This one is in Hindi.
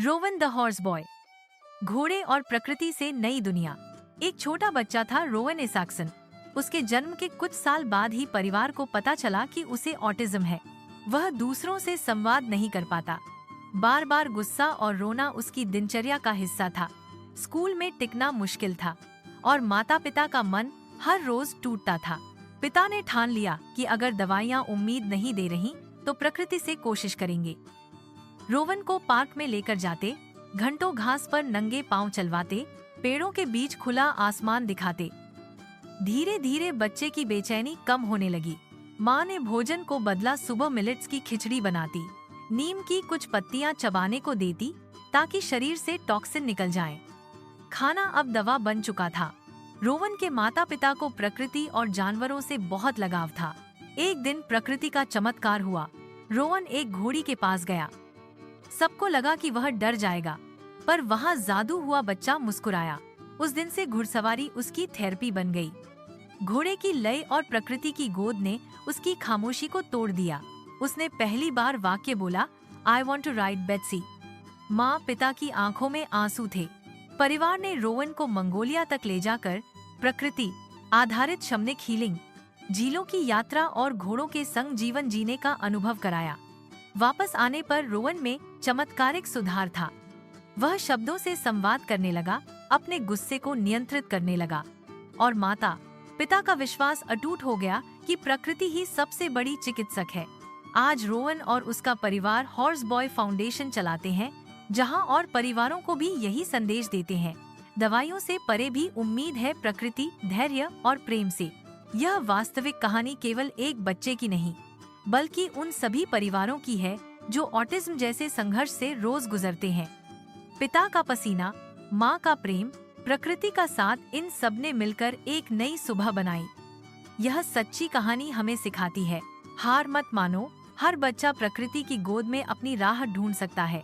Rowan the horse boy. घोड़े और प्रकृति से नई दुनिया। एक छोटा बच्चा था रोवन इसाक्सन। उसके जन्म के कुछ साल बाद ही परिवार को पता चला कि उसे ऑटिज्म है। वह दूसरों से संवाद नहीं कर पाता। बार बार गुस्सा और रोना उसकी दिनचर्या का हिस्सा था। स्कूल में टिकना मुश्किल था और माता पिता का मन हर रोज टूटता था। पिता ने ठान लिया कि अगर दवाइयाँ उम्मीद नहीं दे रही तो प्रकृति से कोशिश करेंगे। रोवन को पार्क में लेकर जाते, घंटों घास पर नंगे पांव चलवाते, पेड़ों के बीच खुला आसमान दिखाते। धीरे धीरे बच्चे की बेचैनी कम होने लगी। माँ ने भोजन को बदला, सुबह मिलेट्स की खिचड़ी बनाती, नीम की कुछ पत्तियां चबाने को देती ताकि शरीर से टॉक्सिन निकल जाए। खाना अब दवा बन चुका था। रोवन के माता पिता को प्रकृति और जानवरों से बहुत लगाव था। एक दिन प्रकृति का चमत्कार हुआ। रोवन एक घोड़ी के पास गया। सबको लगा कि वह डर जाएगा, पर वहाँ जादू हुआ। बच्चा मुस्कुराया। उस दिन से घुड़सवारी उसकी थेरेपी बन गई। घोड़े की लय और प्रकृति की गोद ने उसकी खामोशी को तोड़ दिया। उसने पहली बार वाक्य बोला, I want to ride Betsy. माँ पिता की आंखों में आंसू थे। परिवार ने रोवन को मंगोलिया तक ले जाकर प्रकृति आधारित शमनिक हीलिंग, झीलों की यात्रा और घोड़ों के संग जीवन जीने का अनुभव कराया। वापस आने पर रोवन में चमत्कारिक सुधार था। वह शब्दों से संवाद करने लगा, अपने गुस्से को नियंत्रित करने लगा और माता पिता का विश्वास अटूट हो गया कि प्रकृति ही सबसे बड़ी चिकित्सक है। आज रोवन और उसका परिवार हॉर्स बॉय फाउंडेशन चलाते हैं, जहां और परिवारों को भी यही संदेश देते हैं, दवाइयों से परे भी उम्मीद है, प्रकृति, धैर्य और प्रेम से। यह वास्तविक कहानी केवल एक बच्चे की नहीं, बल्कि उन सभी परिवारों की है जो ऑटिज्म जैसे संघर्ष से रोज गुजरते हैं। पिता का पसीना, माँ का प्रेम, प्रकृति का साथ, इन सब ने मिलकर एक नई सुबह बनाई। यह सच्ची कहानी हमें सिखाती है, हार मत मानो, हर बच्चा प्रकृति की गोद में अपनी राह ढूंढ सकता है।